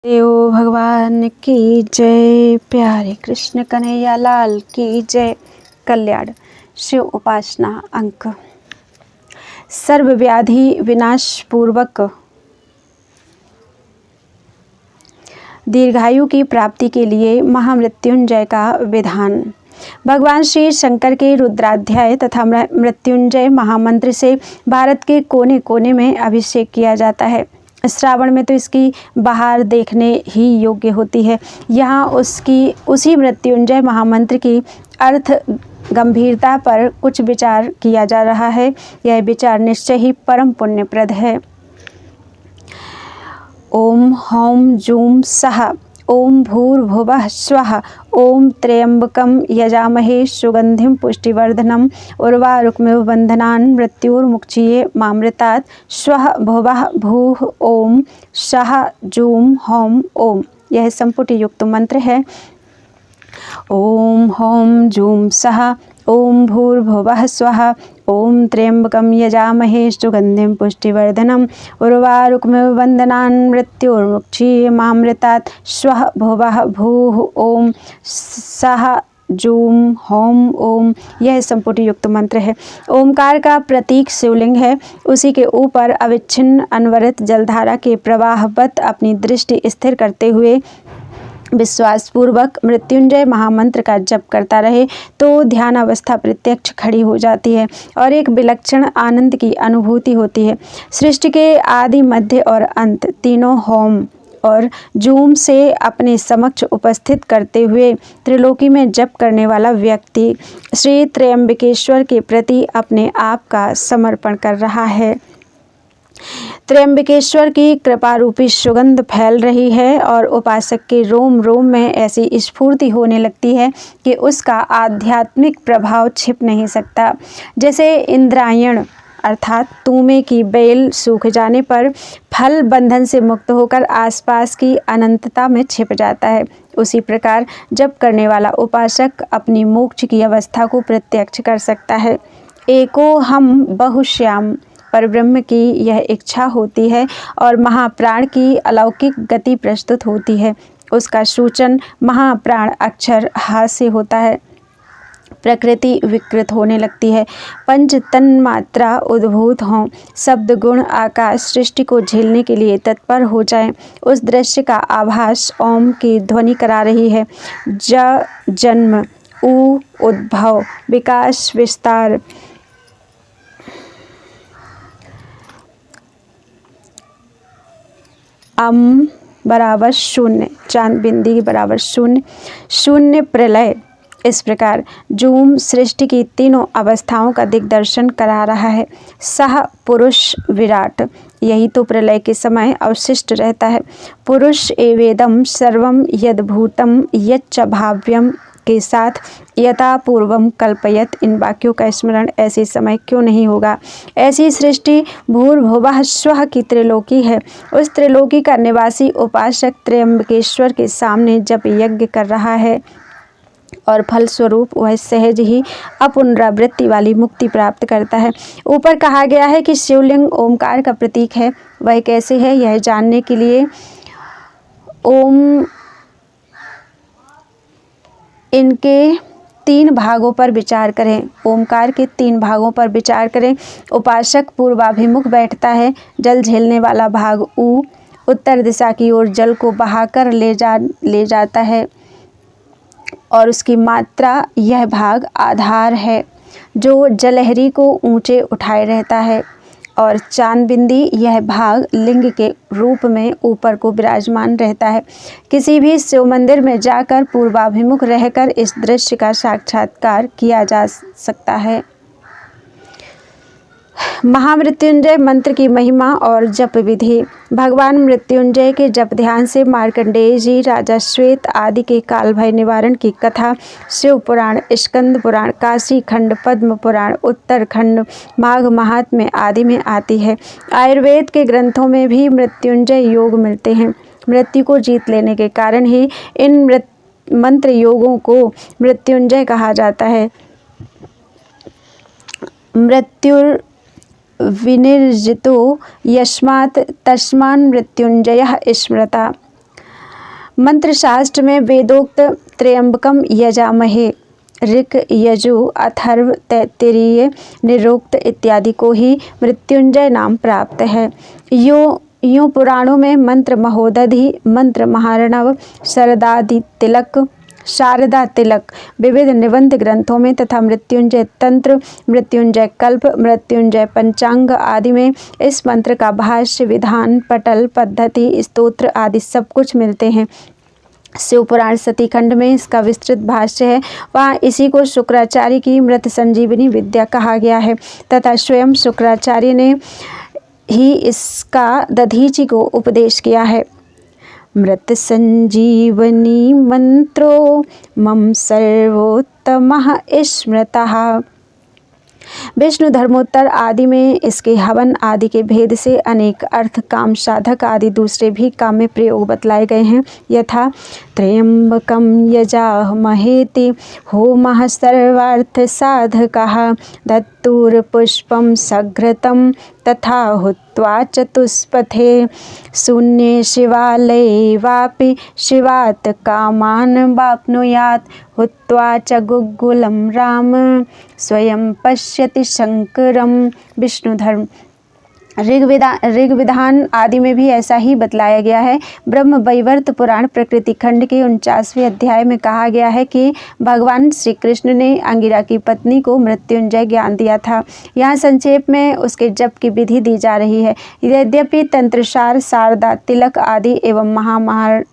देव भगवान की जय। प्यारे कृष्ण कन्हैया लाल की जय। कल्याण शिव उपासना अंक सर्व व्याधि विनाश पूर्वक दीर्घायु की प्राप्ति के लिए महामृत्युंजय का विधान। भगवान श्री शंकर के रुद्राध्याय तथा मृत्युंजय महामंत्र से भारत के कोने कोने में अभिषेक किया जाता है। श्रावण में तो इसकी बहार देखने ही योग्य होती है। यहाँ उसी मृत्युंजय महामंत्र की अर्थ गंभीरता पर कुछ विचार किया जा रहा है। यह विचार निश्चय ही परम पुण्यप्रद है। ओम हौम जूम सः ओम भूर्भुवः स्वः ओम त्र्यंबकं यजामहे सुगंधिं पुष्टिवर्धनम् उर्वारुकमिव बन्धनान् मृत्युर्मुक्षीये मामृतात् स्वः भुवः भूः ओम सः जूम हौम ओम। यह संपुट युक्त मंत्र है। ओम हौम जूम सः ओम भूर्भुवः स्वः ओम त्र्यंबकं यजामहे सुगंधिं पुष्टिवर्धनम् उर्वारुकमिव बन्धनान् मृत्युर्मुक्षीये मामृतात् स्वः भुवः भूः ओम सः जूम हौम ओम। यह संपुट युक्त मंत्र है। ओमकार का प्रतीक शिवलिंग है। उसी के ऊपर अविच्छिन्न अनवरत जलधारा के प्रवाहवत अपनी दृष्टि स्थिर करते हुए विश्वासपूर्वक मृत्युंजय महामंत्र का जप करता रहे तो ध्यान अवस्था प्रत्यक्ष खड़ी हो जाती है और एक विलक्षण आनंद की अनुभूति होती है। सृष्टि के आदि मध्य और अंत तीनों होम और जूम से अपने समक्ष उपस्थित करते हुए त्रिलोकी में जप करने वाला व्यक्ति श्री त्र्यंबकेश्वर के प्रति अपने आप का समर्पण कर रहा है। त्र्यंबकेश्वर की कृपा रूपी सुगंध फैल रही है और उपासक के रोम रोम में ऐसी स्फूर्ति होने लगती है कि उसका आध्यात्मिक प्रभाव छिप नहीं सकता। जैसे इंद्रायण अर्थात तूमे की बेल सूख जाने पर फल बंधन से मुक्त होकर आसपास की अनंतता में छिप जाता है, उसी प्रकार जप करने वाला उपासक अपनी मोक्ष की अवस्था को प्रत्यक्ष कर सकता है। एको हम बहुश्याम परब्रह्म की यह इच्छा होती है और महाप्राण की अलौकिक गति प्रस्तुत होती है। उसका सूचन महाप्राण अक्षर हाथ से होता है। प्रकृति विकृत होने लगती है। पंच तन्मात्रा उद्भूत हों, शब्द गुण आकाश सृष्टि को झेलने के लिए तत्पर हो जाएं। उस दृश्य का आभास ओम की ध्वनि करा रही है। ज जन्म, उ उद्भव, विकास विस्तार, अम बराबर शून्य, चांद बिंदी के बराबर शून्य, शून्य प्रलय। इस प्रकार जूम सृष्टि की तीनों अवस्थाओं का दिग्दर्शन करा रहा है। सह पुरुष विराट, यही तो प्रलय के समय अवशिष्ट रहता है। पुरुष एवेदम सर्वम यद्भूतम यच्च भाव्यम के साथ यथा पूर्वम कल्पयत, इन वाक्यों का स्मरण ऐसे समय क्यों नहीं होगा। ऐसी सृष्टि भूर्भुवः स्वः की त्रिलोकी है। उस त्रिलोकी का निवासी उपासक त्र्यंबकेश्वर के सामने जप यज्ञ कर रहा है और फलस्वरूप वह सहज ही अपुनरावृत्ति वाली मुक्ति प्राप्त करता है। ऊपर कहा गया है कि शिवलिंग ओमकार का प्रतीक है। वह कैसे है, यह जानने के लिए ओम इनके तीन भागों पर विचार करें। ओमकार के तीन भागों पर विचार करें। उपासक पूर्वाभिमुख बैठता है। जल झेलने वाला भाग ऊ उत्तर दिशा की ओर जल को बहाकर ले जाता है और उसकी मात्रा यह भाग आधार है जो जलहरी को ऊंचे उठाए रहता है और चांद बिंदी यह भाग लिंग के रूप में ऊपर को विराजमान रहता है। किसी भी शिव मंदिर में जाकर पूर्वाभिमुख रहकर इस दृश्य का साक्षात्कार किया जा सकता है। महामृत्युंजय मंत्र की महिमा और जप विधि। भगवान मृत्युंजय के जप ध्यान से मार्कंडेय जी, राजा श्वेत आदि के काल भय निवारण की कथा शिव पुराण, स्कंद पुराण, काशी खंड, पद्म पुराण, उत्तरखंड, माघ महात्म्य आदि में आती है। आयुर्वेद के ग्रंथों में भी मृत्युंजय योग मिलते हैं। मृत्यु को जीत लेने के कारण ही इन मंत्र योगों को मृत्युंजय कहा जाता है। मृत्युर विनिर्जितो यस्मात् तस्मान् मृत्युंजयः स्मृता। मंत्र शास्त्र में वेदोक्त त्र्यंबकम यजामहे, ऋक, यजु, अथर्व, तैत्तिरीय, निरुक्त इत्यादि को ही मृत्युंजय नाम प्राप्त है। यूँ पुराणों में मंत्र महोदधि, मंत्र महार्णव, शारदा तिलक, विविध निबंध ग्रंथों में तथा मृत्युंजय तंत्र, मृत्युंजय कल्प, मृत्युंजय पंचांग आदि में इस मंत्र का भाष्य, विधान, पटल, पद्धति, स्तोत्र आदि सब कुछ मिलते हैं। शिवपुराण सतीखंड में इसका विस्तृत भाष्य है। वहाँ इसी को शुक्राचार्य की मृत संजीवनी विद्या कहा गया है तथा स्वयं शुक्राचार्य ने ही इसका दधीचि को उपदेश किया है। मृत संजीवनी मंत्रो मम सर्वोत्तमः स्मृतः। विष्णु धर्मोत्तर आदि में इसके हवन आदि के भेद से अनेक अर्थ, काम साधक आदि दूसरे भी काम में प्रयोग बतलाए गए हैं। यथा त्र्यंबकम यजामहेति होमः सर्वार्थ साधकः, धत्तूर पुष्पम सघृतम तथा हुत्वा चतुष्पथे, शून्ये शिवालये वापि शिवात् कामान् वाप्नुयात्, हुत्वा च गुग्गुलं राम स्वयं पश्यति शंकरम। विष्णु धर्म ऋग्विधान आदि में भी ऐसा ही बतलाया गया है। ब्रह्म वैवर्त पुराण प्रकृति खंड के 49वें अध्याय में कहा गया है कि भगवान श्री कृष्ण ने अंगिरा की पत्नी को मृत्युंजय ज्ञान दिया था। यहाँ संक्षेप में उसके जप की विधि दी जा रही है। यद्यपि तंत्रसार, शारदा तिलक आदि एवं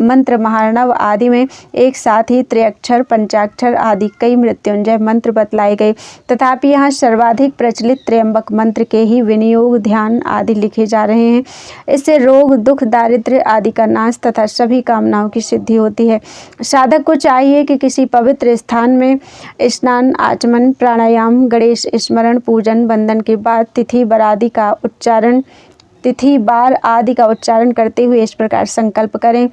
मंत्र महार्णव आदि में एक साथ ही त्रिअक्षर, पंचाक्षर आदि कई मृत्युंजय मंत्र बतलाए गए, तथापि यहाँ सर्वाधिक प्रचलित त्र्यंबक मंत्र के ही विनियोग, ध्यान आदि लिखे जा रहे हैं। इससे रोग, दुख, दारिद्र्य आदि का नाश तथा सभी कामनाओं की सिद्धि होती है। साधक को चाहिए कि किसी पवित्र स्थान में स्नान, आचमन, प्राणायाम, गणेश स्मरण, पूजन, वंदन के बाद तिथि बार आदि का उच्चारण करते हुए इस प्रकार संकल्प करें।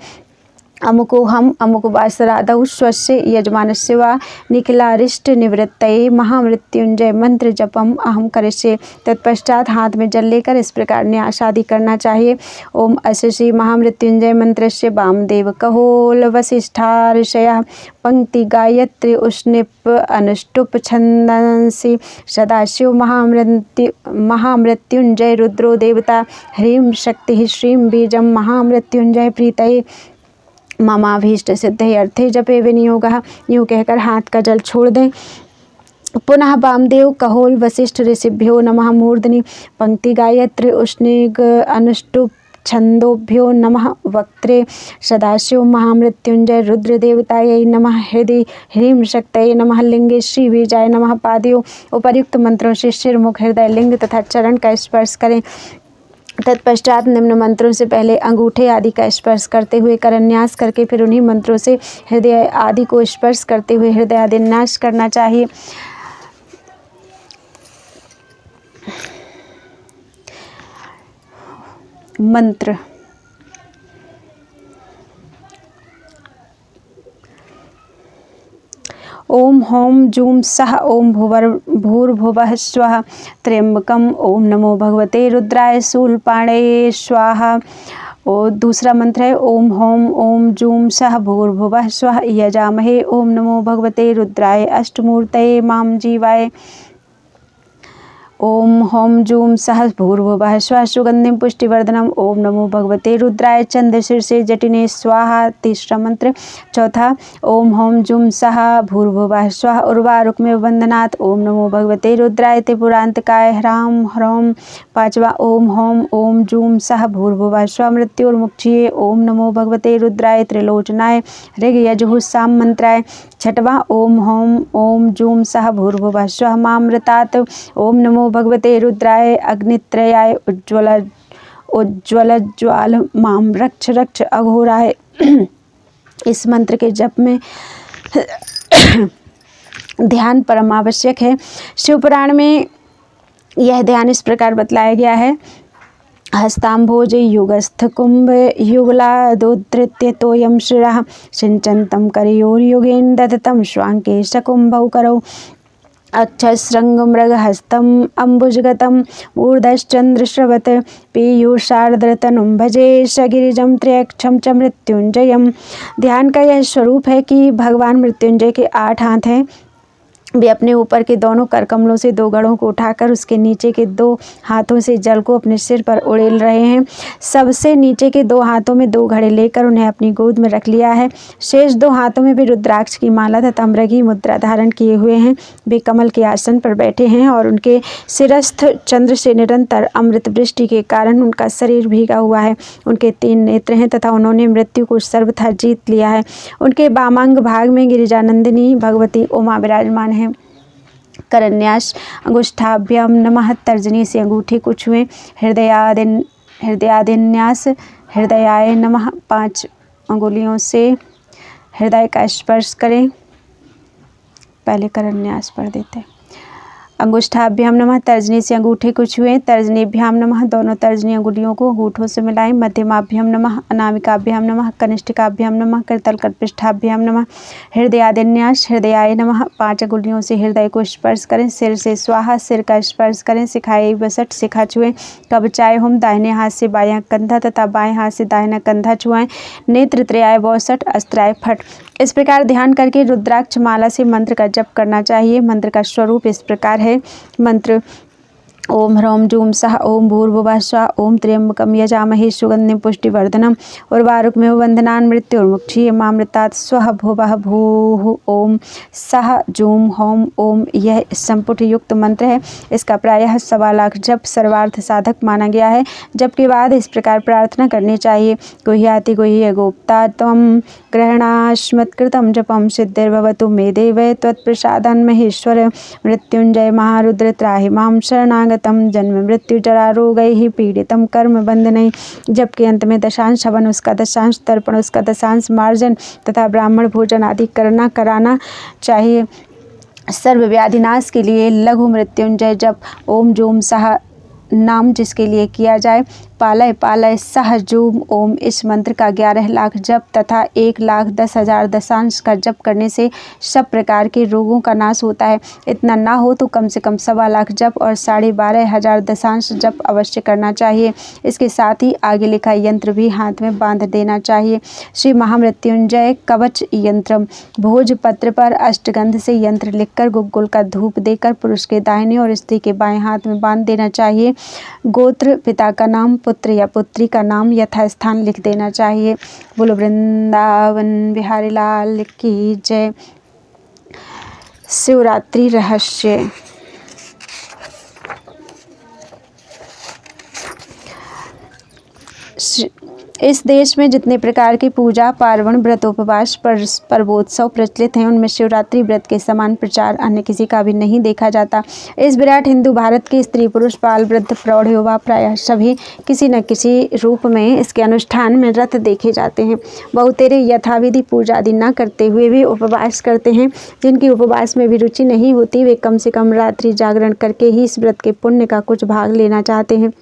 अमुको हम अमुक वासरादौ स्वस्य यजमानस्य वा निखिलारिष्ट निवृत्तये महामृत्युंजय मंत्र जपम अहम करिष्ये। तत्पश्चात हाथ में जल लेकर इस प्रकार न्यास आदि करना चाहिए। ओम अस्य श्री महामृत्युंजय मंत्रस्य वामदेव कहोल वसिष्ठार्षयः पंक्ति गायत्री उष्णिप अनुष्टुप छंदंसि सदाशिव महामृत्युंजय रुद्रो देवता ह्रीं शक्ति श्रीं बीजम महामृत्युंजय प्रीतये ममाभीष्ट सिद्धे अर्थे जपे विनियोगः। यूँ कहकर हाथ का जल छोड़ दें। पुनः वामदेव कहोल वशिष्ठ ऋषिभ्यो नमः मूर्धनि पंक्ति गायत्री उष्णिग अनुष्टुप छंदोभ्यो नमः वक्त्रे सदाशिव महामृत्युंजय रुद्र देवतायै नमः हृदय ह्रीं शक्तये नमः लिंगे श्री बीजाय नमः। पादयों उपर्युक्त मंत्रों से सिर, मुख, हृदय, लिंग तथा चरण का स्पर्श करें। तत्पश्चात निम्न मंत्रों से पहले अंगूठे आदि का स्पर्श करते हुए करन्यास करके फिर उन्हीं मंत्रों से हृदय आदि को स्पर्श करते हुए हृदय आदि न्यास करना चाहिए। मंत्र ओम होम जूम सह ओम भूर्भुवः स्वः त्र्यंबकम ओम नमो भगवते रुद्राय शूलपाणये स्वाहा। और दूसरा मंत्र है ओम होम ओम जूम सह भूर्भुवः स्वः यजामहे ओम नमो भगवते रुद्राय अष्टमूर्तये माम जीवाय। ओम होम जूम सह भूर्भुवः स्वः सुगंधिम पुष्टिवर्धनम ओम नमो भगवते रुद्राय चंद्रशीर्षे जटिने स्वाहा। तीसरा मंत्र। चौथा ओम होम जूम सह भूर्भुवः स्वः उर्वारुकमेव बंधनात् ओम नमो भगवते रुद्राय त्रिपुरांतकाय ह्रां ह्रौं। पांचवा ओम होम ओम जूम सह भूर्भुवः स्वः मृत्युर्मुक्षिये ओम नमो भगवते रुद्राय त्रिलोचनाय ऋग यजुः साम मंत्राय। छठवां ओम होम ओम जूम सह भूर्भुवः स्वः मामृतात् ओम नमो भगवते रुद्राय अग्नित्रयाय उज्ज्वल ज्वाल माम रक्ष रक्ष अघोराय। इस मंत्र के जप में ध्यान परम आवश्यक है। शिवपुराण में यह ध्यान इस प्रकार बतलाया गया है। हस्ताम्भोज युगस्थ कुंभ युगलादोद्धृत्य तोयम शिरः सिंचन्तं करयोर्युगेन दधतं स्वांके सकुंभौ करौ। अक्षस्रंग मृगहस्तम अम्बुजगतम ऊर्धश्चंद्रश्रवत पीयूषार्द्रतनुं भजे सगिरिजम त्र्यक्षम च मृत्युंजयम। ध्यान का यह स्वरूप है कि भगवान मृत्युंजय के 8 हाथ हैं। वे अपने ऊपर के दोनों कर कमलों से 2 गढ़ों को उठाकर उसके नीचे के 2 हाथों से जल को अपने सिर पर उड़ेल रहे हैं। सबसे नीचे के 2 हाथों में 2 घड़े लेकर उन्हें अपनी गोद में रख लिया है। शेष 2 हाथों में भी रुद्राक्ष की माला तथा मृगी मुद्रा धारण किए हुए हैं। वे कमल के आसन पर बैठे हैं और उनके सिरस्थ चंद्र से निरंतर अमृत वृष्टि के कारण उनका शरीर भीगा हुआ है। उनके 3 नेत्र हैं तथा उन्होंने मृत्यु को सर्वथा जीत लिया है। उनके वामांग भाग में गिरिजानंदिनी भगवती उमा विराजमान है। करन्यास अंगुष्ठाभ्याम नमः। तर्जनी से अंगूठे को छुएं। हृदयादिन्यास हृदयाय नमः। 5 अंगुलियों से हृदय का स्पर्श करें। पहले करन्यास पढ़ देते। अंगुष्ठाभ्याम नमः। तर्जनी से अंगूठे को छुएं। तर्जनीभ्याम नमः। दोनों तर्जनी अंगुलियों को अंगूठों से मिलाएं। मध्यमाभ्याम नमः। अनामिकाभ्याम नमः। कनिष्ठिकाभ्याम नमः। करतल कटपृष्ठाभ्याम नमः। हृदयादिन्यास हृदयाय नमः। 5 अंगुलियों से हृदय को स्पर्श करें। सिर से स्वाहा सिर का स्पर्श करें। शिखाए वसट शिखा छुएं। कवचाय होम दाहिने हाथ से बायां कंधा तथा बाएं हाथ से दाहिना कंधा छुआएं। नेत्र त्रयाय वसट अस्त्राय फट। इस प्रकार ध्यान करके रुद्राक्ष माला से मंत्र का जप करना चाहिए। मंत्र का स्वरूप इस प्रकार है। मंत्र ओम ह्रौं जूं सः ओम भूर्भुवः स्वः ओम त्र्यंबकं यजामहे सुगंधिं पुष्टिवर्धनम् उर्वारुकमिव बन्धनान् मृत्योर्मुक्षीयमामृतात् स्वः भुवः भूः ओम सः जूं हौं ओम। यह संपुट युक्त मंत्र है। इसका प्रायः 1.25 लाख जप सर्वार्थ साधक माना गया है। जप के बाद इस प्रकार प्रार्थना करनी चाहिए। गुह्याति गुह्य गोप्ता त्वं ग्रहणाश्मत्कृतं जपं सिद्धिर्भवतु मे देव त्वत्प्रसादान् महेश्वर। मृत्युंजय महारुद्र त्राहि मां शरणागतम् जन्म मृत्यु जरा रोगैः पीड़ितं कर्म बंधनैः। जबकि अंत में दशांश हवन उसका दशांश तर्पण उसका दशांश मार्जन तथा ब्राह्मण भोजन आदि कराना चाहिए। सर्व व्याधिनाश के लिए लघु मृत्युंजय जप ओम जूम सः नाम जिसके लिए किया जाए। पालय पालय सह जूम ओम। इस मंत्र का 11 लाख जप तथा 1,10,000 दशांश का जप करने से सब प्रकार के रोगों का नाश होता है। इतना ना हो तो कम से कम 1.25 लाख जप और 12,500 दशांश जप अवश्य करना चाहिए। इसके साथ ही आगे लिखा यंत्र भी हाथ में बांध देना चाहिए। श्री महामृत्युंजय कवच यंत्रम। भोजपत्र पर अष्टगंध से यंत्र लिखकर गुग्गुल का धूप देकर पुरुष के दाहिने और स्त्री के बाएं हाथ में बांध देना चाहिए। गोत्र पिता का नाम पुत्र या पुत्री का नाम यथास्थान लिख देना चाहिए। बोलो वृंदावन बिहारी लाल की जय। शिवरात्रि रहस्य। इस देश में जितने प्रकार की पूजा पार्वण व्रतोपवास पर्वोत्सव प्रचलित हैं उनमें शिवरात्रि व्रत के समान प्रचार अन्य किसी का भी नहीं देखा जाता। इस विराट हिंदू भारत के स्त्री पुरुष बाल वृद्ध प्रौढ़ युवा प्रायः सभी किसी न किसी रूप में इसके अनुष्ठान में रत देखे जाते हैं। बहुतेरे यथाविधि पूजा आदि न करते हुए भी उपवास करते हैं। जिनकी उपवास में भी रुचि नहीं होती वे कम से कम रात्रि जागरण करके ही इस व्रत के पुण्य का कुछ भाग लेना चाहते हैं।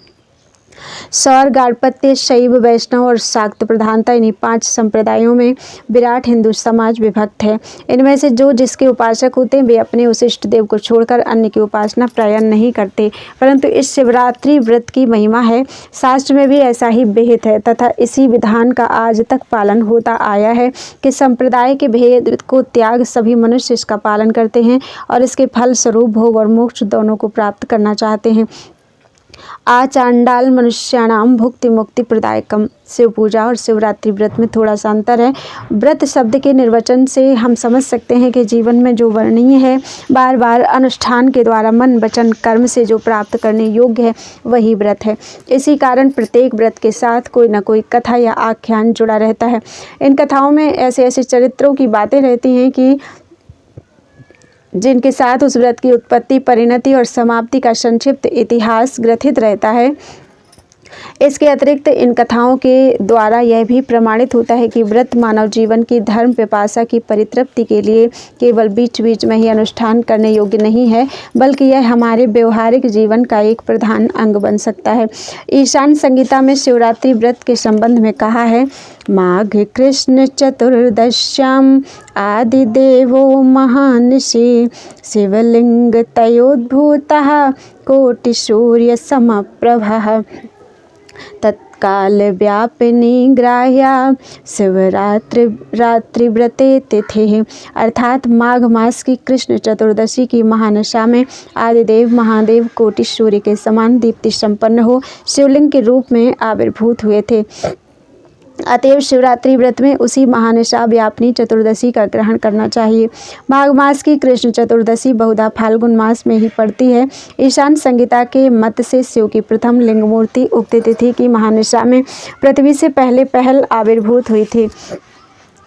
सौर गाणपत्य शैव वैष्णव और शाक्त प्रधानता इन्हीं 5 संप्रदायों में विराट हिंदू समाज विभक्त है। इनमें से जो जिसके उपासक होते हैं वे अपने उस इष्ट देव को छोड़कर अन्य की उपासना प्राय नहीं करते। परंतु इस शिवरात्रि व्रत की महिमा है। शास्त्र में भी ऐसा ही विहित है तथा इसी विधान का आज तक पालन होता आया है कि संप्रदाय के भेद को त्याग सभी मनुष्य इसका पालन करते हैं और इसके फल स्वरूप भोग और मोक्ष दोनों को प्राप्त करना चाहते हैं। आचांडाल मनुष्याणाम भुक्ति मुक्ति प्रदायकम। शिव पूजा और शिवरात्रि व्रत में थोड़ा सा अंतर है। व्रत शब्द के निर्वचन से हम समझ सकते हैं कि जीवन में जो वर्णनीय है बार बार अनुष्ठान के द्वारा मन वचन कर्म से जो प्राप्त करने योग्य है वही व्रत है। इसी कारण प्रत्येक व्रत के साथ कोई न कोई कथा या आख्यान जुड़ा रहता है। इन कथाओं में ऐसे ऐसे चरित्रों की बातें रहती हैं कि जिनके साथ उस व्रत की उत्पत्ति परिणति और समाप्ति का संक्षिप्त इतिहास ग्रथित रहता है। इसके अतिरिक्त इन कथाओं के द्वारा यह भी प्रमाणित होता है कि व्रत मानव जीवन की धर्म पिपासा की परितृप्ति के लिए केवल बीच बीच में ही अनुष्ठान करने योग्य नहीं है, बल्कि यह हमारे व्यवहारिक जीवन का एक प्रधान अंग बन सकता है। ईशान संहिता में शिवरात्रि व्रत के संबंध में कहा है, माघ कृष्ण चतुर्दश्याम आदिदेवो महानिशि शिवलिंग तयोद्भूतः कोटि सूर्य समप्रभः तत्काल व्यापिनी ग्राह्या शिवरात्रि व्रते तिथि। अर्थात माघ मास की कृष्ण चतुर्दशी की महानशा में आदिदेव महादेव कोटि सूर्य के समान दीप्ति संपन्न हो शिवलिंग के रूप में आविर्भूत हुए थे। अतएव शिवरात्रि व्रत में उसी महानिशा व्यापिनी चतुर्दशी का ग्रहण करना चाहिए। माघ मास की कृष्ण चतुर्दशी बहुधा फाल्गुन मास में ही पड़ती है। ईशान संहिता के मत से शिव की प्रथम लिंग मूर्ति उक्त तिथि की महानिशा में पृथ्वी से पहल आविर्भूत हुई थी।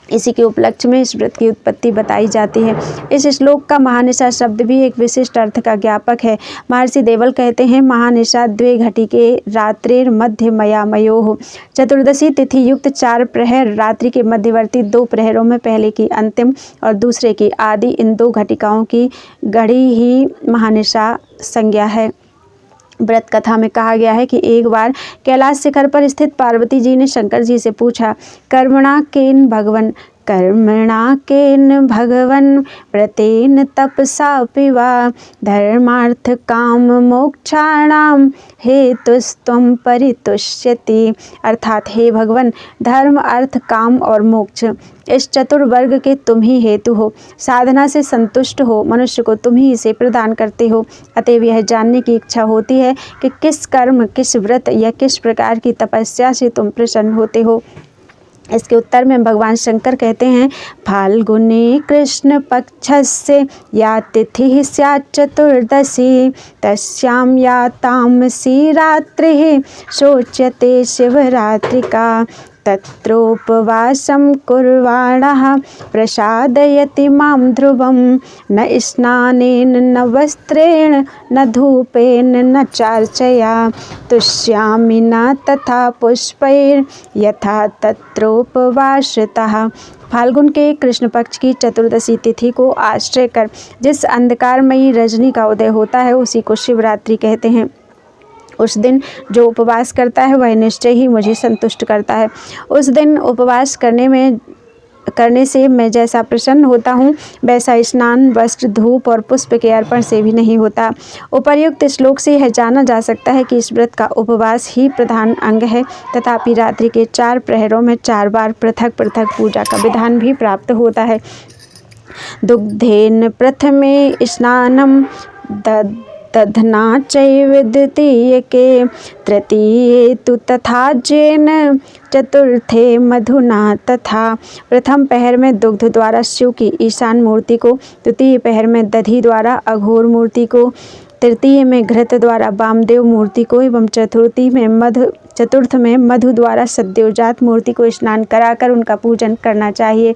इसी के उपलक्ष्य में इस व्रत की उत्पत्ति बताई जाती है। इस श्लोक का महानिशा शब्द भी एक विशिष्ट अर्थ का ज्ञापक है। महर्षि देवल कहते हैं, महानिशा द्वे घटिके रात्रिर मध्य मयामयोः। चतुर्दशी तिथि युक्त 4 प्रहर रात्रि के मध्यवर्ती 2 प्रहरों में पहले की अंतिम और दूसरे की आदि इन 2 घटिकाओं की घड़ी ही महानिशा संज्ञा है। व्रत कथा में कहा गया है कि एक बार कैलाश शिखर पर स्थित पार्वती जी ने शंकर जी से पूछा, कर्मणा केन भगवन व्रतेन तपसा पिवा धर्मार्थ काम मोक्षाणाम हेतुस्त्वं परितुष्यति। अर्थात हे भगवान, धर्म अर्थ काम और मोक्ष इस चतुर्वर्ग के तुम ही हेतु हो, साधना से संतुष्ट हो मनुष्य को तुम ही इसे प्रदान करते हो। अतएव यह जानने की इच्छा होती है कि किस कर्म, किस व्रत या किस प्रकार की तपस्या से तुम प्रसन्न होते हो। इसके उत्तर में भगवान शंकर कहते हैं, फाल्गुने कृष्ण पक्षस्य या तिथि स्यात् चतुर्दशी तस्यां या तामसी रात्रिः शोच्यते शिवरात्रिका तत्रोपवासं कुर्वाणः प्रसादयति मां ध्रुवं न स्नानेन न वस्त्रेण न धूपेन न चार्चया तुष्यामि न तथा पुष्पैर् यथा तत्रोपवासतः। फाल्गुन के कृष्ण पक्ष की चतुर्दशी तिथि को आश्रय कर जिस अंधकारमयी रजनी का उदय होता है उसी को शिवरात्रि कहते हैं। उस दिन जो उपवास करता है वह निश्चय ही मुझे संतुष्ट करता है। उस दिन उपवास करने से मैं जैसा प्रसन्न होता हूँ वैसा स्नान, वस्त्र, धूप और पुष्प के अर्पण से भी नहीं होता। उपर्युक्त श्लोक से यह जाना जा सकता है कि इस व्रत का उपवास ही प्रधान अंग है। तथापि रात्रि के 4 प्रहरों में 4 बार पृथक पृथक पूजा का विधान भी प्राप्त होता है। दुग्धेन प्रथमे स्नानम दधना चैव द्वितीयके तृतीये तु तथा जेन चतुर्थे मधुना तथा। प्रथम पहर में दुग्ध द्वारा शिव की ईशान मूर्ति को, द्वितीय पहर में दधि द्वारा अघोर मूर्ति को, तृतीय में घृत द्वारा वामदेव मूर्ति को एवं चतुर्थ में मधु द्वारा सद्योजात मूर्ति को स्नान कराकर उनका पूजन करना चाहिए।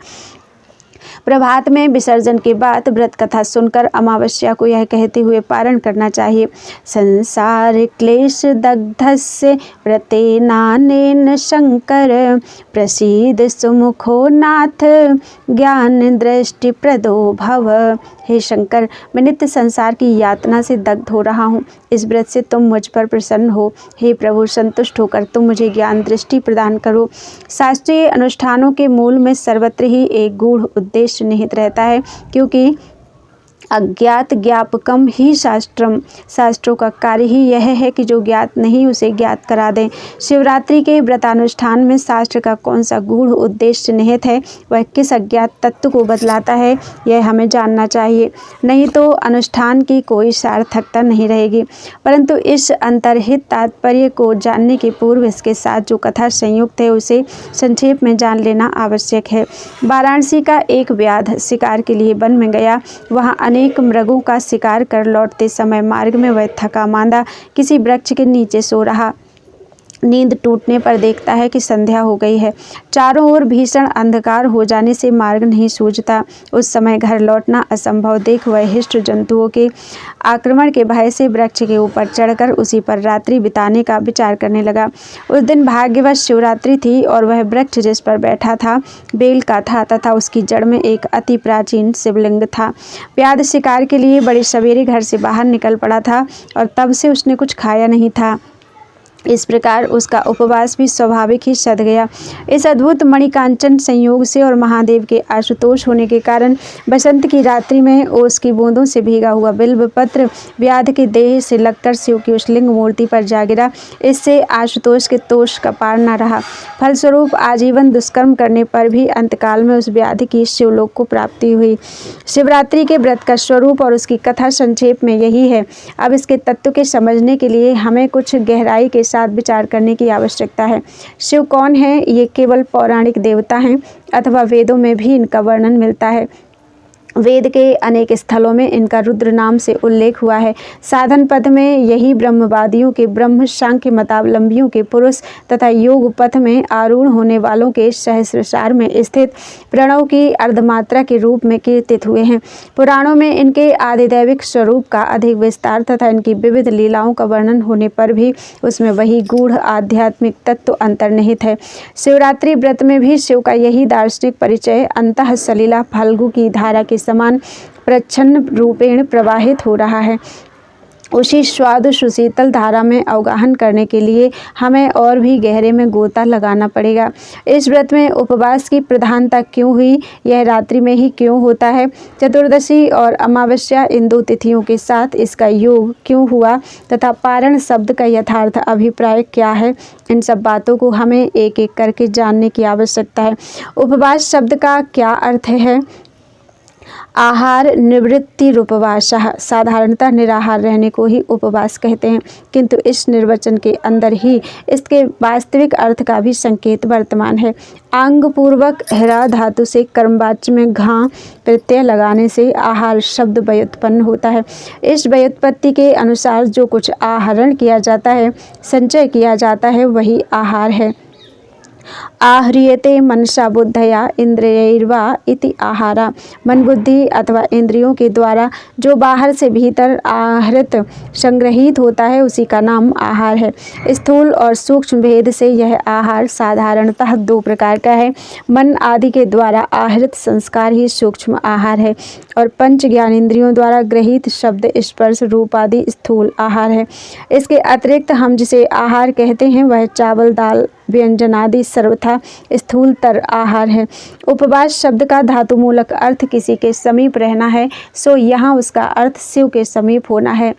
प्रभात में विसर्जन के बाद व्रत कथा सुनकर अमावस्या को यह कहते हुए पारण करना चाहिए, संसार क्लेश दग्धस्य व्रतेनानेन शंकर प्रसीद सुमुखो नाथ ज्ञान दृष्टि प्रदो भव। हे शंकर, मैं नित्य संसार की यातना से दग्ध हो रहा हूँ, इस व्रत से तुम मुझ पर प्रसन्न हो। हे प्रभु, संतुष्ट होकर तुम मुझे ज्ञान दृष्टि प्रदान करो। शास्त्रीय अनुष्ठानों के मूल में सर्वत्र ही एक गूढ़ उद्देश्य निहित रहता है, क्योंकि अज्ञात ज्ञापकम ही शास्त्रम, शास्त्रों का कार्य ही यह है कि जो ज्ञात नहीं उसे ज्ञात करा दें। शिवरात्रि के व्रतानुष्ठान में शास्त्र का कौन सा गूढ़ उद्देश्य निहित है, वह किस अज्ञात तत्व को बतलाता है, यह हमें जानना चाहिए, नहीं तो अनुष्ठान की कोई सार्थकता नहीं रहेगी। परंतु इस अंतर्हित तात्पर्य को जानने के पूर्व इसके साथ जो कथा संयुक्त है उसे संक्षेप में जान लेना आवश्यक है। वाराणसी का एक व्याध शिकार के लिए वन में गया। वहाँ अनेक मृगों का शिकार कर लौटते समय मार्ग में वह थका मांदा किसी वृक्ष के नीचे सो रहा। नींद टूटने पर देखता है कि संध्या हो गई है। चारों ओर भीषण अंधकार हो जाने से मार्ग नहीं सूझता। उस समय घर लौटना असंभव देख वह हिष्ट जंतुओं के आक्रमण के भय से वृक्ष के ऊपर चढ़कर उसी पर रात्रि बिताने का विचार करने लगा। उस दिन भाग्यवश शिवरात्रि थी और वह वृक्ष जिस पर बैठा था बेल का था तथा उसकी जड़ में एक अति प्राचीन शिवलिंग था। व्याध शिकार के लिए बड़ी सवेरे घर से बाहर निकल पड़ा था और तब से उसने कुछ खाया नहीं था। इस प्रकार उसका उपवास भी स्वाभाविक ही सध गया। इस अद्भुत मणिकांचन संयोग से और महादेव के आशुतोष होने के कारण बसंत की रात्रि में ओस की बूंदों से भीगा हुआ बिल्व पत्र व्याध की देह से लगकर शिव की उस लिंग मूर्ति पर जा गिरा। इससे आशुतोष के तोष का पार न रहा। फलस्वरूप आजीवन दुष्कर्म करने पर भी अंतकाल में उस व्याधि की शिवलोक को प्राप्ति हुई। शिवरात्रि के व्रत का स्वरूप और उसकी कथा संक्षेप में यही है। अब इसके तत्व के समझने के लिए हमें कुछ गहराई के साथ विचार करने की आवश्यकता है। शिव कौन है? ये केवल पौराणिक देवता हैं अथवा वेदों में भी इनका वर्णन मिलता है। वेद के अनेक स्थलों में इनका रुद्र नाम से उल्लेख हुआ है। साधन पथ में यही ब्रह्मवादियों के ब्रह्म, सांख्य मतावलंबियों के पुरुष तथा योग पथ में आरूढ़ होने वालों के सहस्रसार में स्थित प्रणव की अर्धमात्रा के रूप में कीर्तित हुए हैं। पुराणों में इनके आदिदैविक स्वरूप का अधिक विस्तार तथा इनकी विविध लीलाओं का वर्णन होने पर भी उसमें वही गूढ़ आध्यात्मिक तत्व अंतर्निहित है। शिवरात्रि व्रत में भी शिव का यही दार्शनिक परिचय अंतः सलिला फाल्गु की धारा के समान प्रच्छन्न रूपेण प्रवाहित हो रहा है। उसी स्वाद सुशीतल धारा में अवगाहन करने के लिए हमें और भी गहरे में गोता लगाना पड़ेगा। इस व्रत में उपवास की प्रधानता क्यों हुई? यह रात्रि में ही क्यों होता है? चतुर्दशी और अमावस्या इन दो तिथियों के साथ इसका योग क्यों हुआ तथा पारण शब्द का यथार्थ अभिप्राय क्या है? इन सब बातों को हमें एक एक करके जानने की आवश्यकता है। उपवास शब्द का क्या अर्थ है? आहार निवृत्तिरुपवासः। साधारणतः निराहार रहने को ही उपवास कहते हैं, किंतु इस निर्वचन के अंदर ही इसके वास्तविक अर्थ का भी संकेत वर्तमान है। आंग पूर्वक हरा धातु से कर्मवाच्य में घा प्रत्यय लगाने से आहार शब्द व्युत्पन्न होता है। इस व्युत्पत्ति के अनुसार जो कुछ आहरण किया जाता है, संचय किया जाता है, वही आहार है। आहरियते मनसा बुद्धया इंद्रियैर्वा इति आहारा। मन बुद्धि अथवा इंद्रियों के द्वारा जो बाहर से भीतर आहृत संग्रहित होता है उसी का नाम आहार है। स्थूल और सूक्ष्म भेद से यह आहार साधारणतः दो प्रकार का है। मन आदि के द्वारा आहृत संस्कार ही सूक्ष्म आहार है और पंच ज्ञानेंद्रियों द्वारा ग्रहित शब्द, स्पर्श, रूप आदि स्थूल आहार है। इसके अतिरिक्त हम जिसे आहार कहते हैं वह चावल, दाल, व्यंजन आदि सर्वथा स्थूलतर आहार है। उपवास शब्द का धातुमूलक अर्थ किसी के समीप रहना है, सो यहाँ उसका अर्थ शिव के समीप होना है।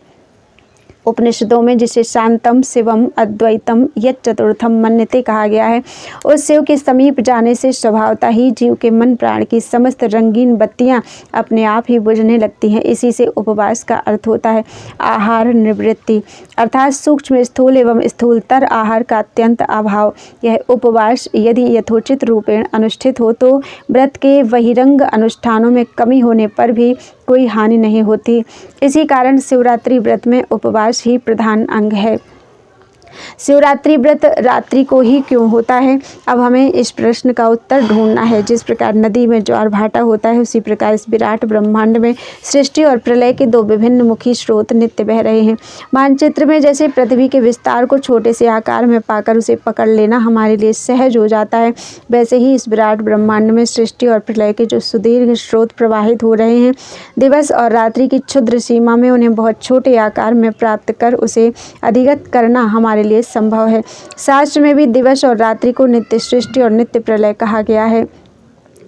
उपनिषदों में जिसे शांतम शिवम अद्वैतम यत् चतुर्थम मन्यते कहा गया है, उस शिव के समीप जाने से स्वभावतः ही जीव के मन प्राण की समस्त रंगीन बत्तियां अपने आप ही बुझने लगती हैं। इसी से उपवास का अर्थ होता है आहार निवृत्ति, अर्थात सूक्ष्म, स्थूल एवं स्थूलतर आहार का अत्यंत अभाव। यह उपवास यदि यथोचित रूपेण अनुष्ठित हो तो व्रत के बहिरंग अनुष्ठानों में कमी होने पर भी कोई हानि नहीं होती। इसी कारण शिवरात्रि व्रत में उपवास ही प्रधान अंग है। शिवरात्रि व्रत रात्रि को ही क्यों होता है? अब हमें इस प्रश्न का उत्तर ढूंढना है। जिस प्रकार नदी में ज्वार भाटा होता है, उसी प्रकार इस विराट ब्रह्मांड में सृष्टि और प्रलय के दो विभिन्न मुखी स्रोत नित्य बह रहे हैं। मानचित्र में जैसे पृथ्वी के विस्तार को छोटे से आकार में पाकर उसे पकड़ लेना हमारे लिए सहज हो जाता है, वैसे ही इस विराट ब्रह्मांड में सृष्टि और प्रलय के जो सुदीर्घ स्रोत प्रवाहित हो रहे हैं, दिवस और रात्रि की क्षुद्र सीमा में उन्हें बहुत छोटे आकार में प्राप्त कर उसे अधिगत करना हमारे लिए संभव है। शास्त्र में भी दिवस और रात्रि को नित्य सृष्टि और नित्य प्रलय कहा गया है।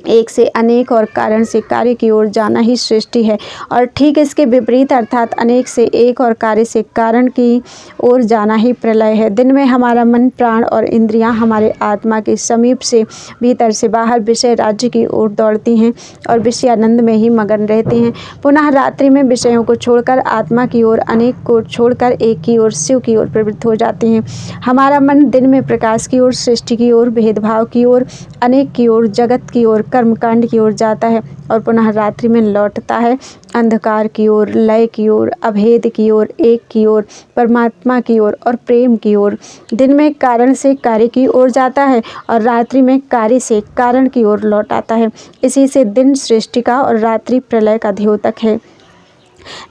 एक से अनेक और कारण से कार्य की ओर जाना ही सृष्टि है और ठीक इसके विपरीत अर्थात अनेक से एक और कार्य से कारण की ओर जाना ही प्रलय है। दिन में हमारा मन, प्राण और इंद्रियां हमारे आत्मा के समीप से भीतर से बाहर विषय राज्य की ओर दौड़ती हैं और विषयानंद में ही मगन रहती हैं। पुनः रात्रि में विषयों को छोड़कर आत्मा की ओर, अनेक को छोड़कर एक की ओर, शिव की ओर प्रवृत्त हो जाती हैं। हमारा मन दिन में प्रकाश की ओर, सृष्टि की ओर, भेदभाव की ओर, अनेक की ओर, जगत की ओर, कर्मकांड की ओर जाता है और पुनः रात्रि में लौटता है, अंधकार की ओर, लय की ओर, अभेद की ओर, एक की ओर, परमात्मा की ओर और प्रेम की ओर। दिन में कारण से कार्य की ओर जाता है और रात्रि में कार्य से कारण की ओर लौट आता है। इसी से दिन सृष्टि का और रात्रि प्रलय का द्योतक है।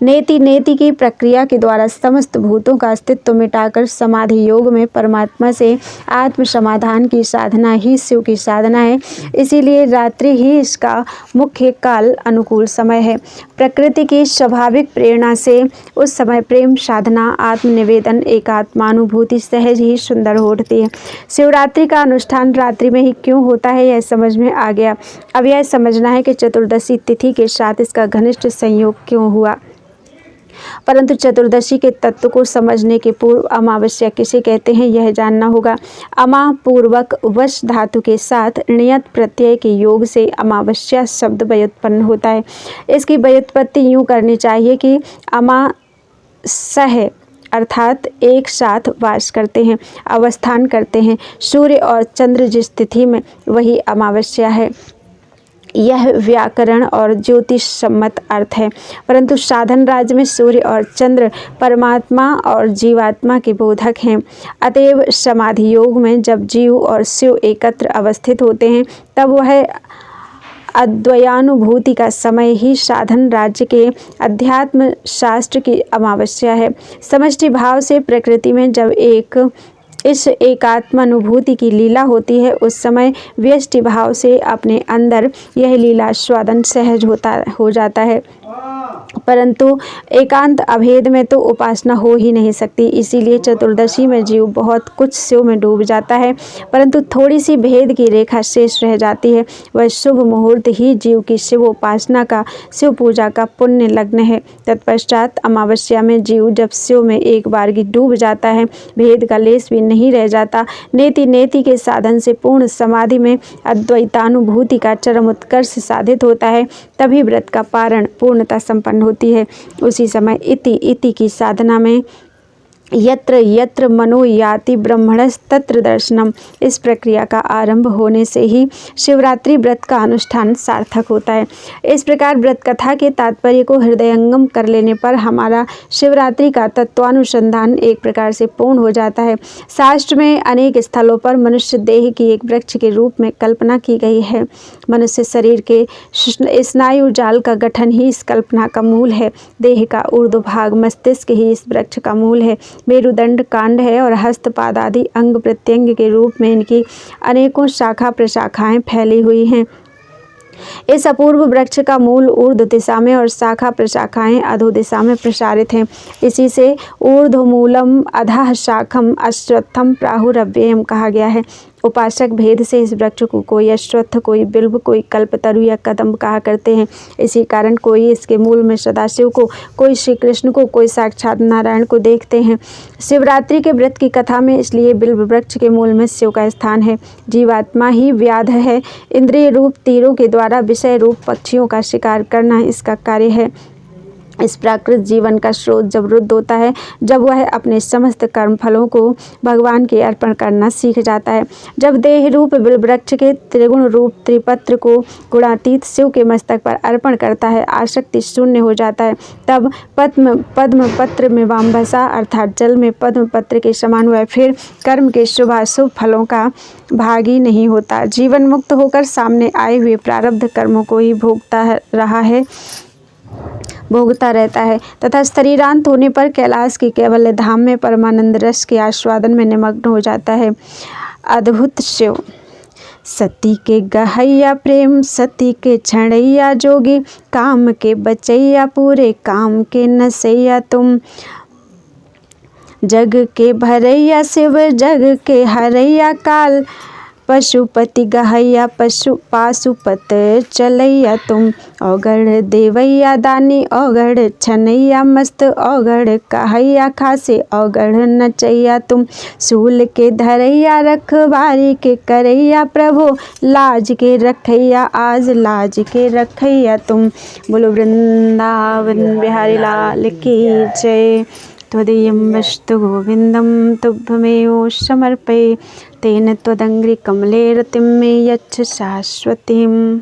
नेति नेति की प्रक्रिया के द्वारा समस्त भूतों का अस्तित्व मिटाकर समाधि योग में परमात्मा से आत्म समाधान की साधना ही शिव की साधना है। इसीलिए रात्रि ही इसका मुख्य काल अनुकूल समय है। प्रकृति की स्वाभाविक प्रेरणा से उस समय प्रेम साधना, आत्मनिवेदन, एकात्मानुभूति सहज ही सुंदर हो उठती है। शिवरात्रि का अनुष्ठान रात्रि में ही क्यों होता है, यह समझ में आ गया। अब यह समझना है कि चतुर्दशी तिथि के साथ इसका घनिष्ठ संयोग क्यों हुआ। परंतु चतुर्दशी के तत्व को समझने के पूर्व अमावस्या किसे कहते हैं यह जानना होगा। अमा पूर्वक वश धातु के साथ णियत प्रत्यय के योग से अमावस्या शब्द व्युत्पन्न होता है। इसकी व्युत्पत्ति यूँ करनी चाहिए कि अमा सह अर्थात एक साथ वास करते हैं, अवस्थान करते हैं। सूर्य और चंद्र जिस तिथि में वही अमावस्या है। यह व्याकरण और ज्योतिष सम्मत अर्थ है। परंतु साधन राज्य में सूर्य और चंद्र परमात्मा और जीवात्मा के बोधक हैं। अतएव समाधि योग में जब जीव और शिव एकत्र अवस्थित होते हैं तब वह अद्वयानुभूति का समय ही साधन राज्य के अध्यात्म शास्त्र की अमावस्या है। समष्टि भाव से प्रकृति में जब इस एकात्मानुभूति की लीला होती है उस समय व्यष्टि भाव से अपने अंदर यह लीला स्वादन सहज हो जाता है। परंतु एकांत अभेद में तो उपासना हो ही नहीं सकती। इसीलिए चतुर्दशी में जीव बहुत कुछ शिव में डूब जाता है, परंतु थोड़ी सी भेद की रेखा शेष रह जाती है। वह शुभ मुहूर्त ही जीव की शिव उपासना का, शिव पूजा का पुण्य लग्न है। तत्पश्चात अमावस्या में जीव जब शिव में एक बार की डूब जाता है, भेद का लेस भी नहीं रह जाता। नेति नेति के साधन से पूर्ण समाधि में अद्वैतानुभूति का चरम उत्कर्ष साधित होता है, तभी व्रत का पारण पूर्णता संपन्न होती है। उसी समय इति इति की साधना में यत्र यत्र मनो याति ब्रह्मणस्तत्र दर्शनम, इस प्रक्रिया का आरंभ होने से ही शिवरात्रि व्रत का अनुष्ठान सार्थक होता है। इस प्रकार व्रत कथा के तात्पर्य को हृदयंगम कर लेने पर हमारा शिवरात्रि का तत्वानुसंधान एक प्रकार से पूर्ण हो जाता है। शास्त्र में अनेक स्थलों पर मनुष्य देह की एक वृक्ष के रूप में कल्पना की गई है। मनुष्य शरीर के स्नायु जाल का गठन ही इस कल्पना का मूल है। देह का ऊर्ध्वभाग मस्तिष्क ही इस वृक्ष का मूल है। मेरुदंड कांड है और हस्तपाद आदि अंग प्रत्यंग के रूप में इनकी अनेकों शाखा प्रशाखाएं फैली हुई हैं। इस अपूर्व वृक्ष का मूल ऊर्ध्व दिशा में और शाखा प्रशाखाएं अधो दिशा में प्रसारित हैं। इसी से ऊर्ध्वमूलम अधः शाखम अश्वत्थम प्राहुरव्ययम कहा गया है। उपासक भेद से इस वृक्ष को कोई अश्वत्थ, कोई बिल्व, कोई कल्पतरु या कदम्ब कहा करते हैं। इसी कारण कोई इसके मूल में सदाशिव को, कोई श्री कृष्ण को, कोई साक्षात नारायण को देखते हैं। शिवरात्रि के व्रत की कथा में इसलिए बिल्व वृक्ष के मूल में शिव का स्थान है। जीवात्मा ही व्याध है। इंद्रिय रूप तीरों के द्वारा विषय रूप पक्षियों का शिकार करना इसका कार्य है। इस प्राकृत जीवन का स्रोत जब रुद्ध होता है, जब वह अपने समस्त कर्म फलों को भगवान के अर्पण करना सीख जाता है। जब देह रूप बिल्व वृक्ष के त्रिगुण रूप त्रिपत्र को गुणातीत शिव के मस्तक पर अर्पण करता है, आसक्ति शून्य हो जाता है, तब पद्म पत्र में वामभसा अर्थात जल में पद्म पत्र के समान वह फिर कर्म के शुभाशुभ फलों का भागी नहीं होता। जीवन मुक्त होकर सामने आए हुए प्रारब्ध कर्मों को ही भोगता रहता है तथा शरीरांत होने पर कैलाश की केवल धाम में परमानंद रस के आस्वादन में निमग्न हो जाता है। अद्भुत शिव सती के गहैया प्रेम, सती के छड़ैया जोगी, काम के बचैया पूरे काम के नसैया तुम, जग के भरैया शिव जग के हरैया काल, पशुपति गहैया पाशुपत चलैया तुम, औगढ़ देवैया दानी औगढ़ छनैया मस्त, औगढ़ कहैया खासे औगढ़ नचैया तुम, सूल के धरैया रखवारी के करैया प्रभु, लाज के रखैया आज लाज के रखैया तुम। बोलो वृंदावन बिहारी लाल की जय। त्वदीयं वस्तु गोविंदं तुभ्यमेव समर्पये, तेन त्वदङ्घ्रिकमले रतिं मे यच्छ शाश्वतीम्।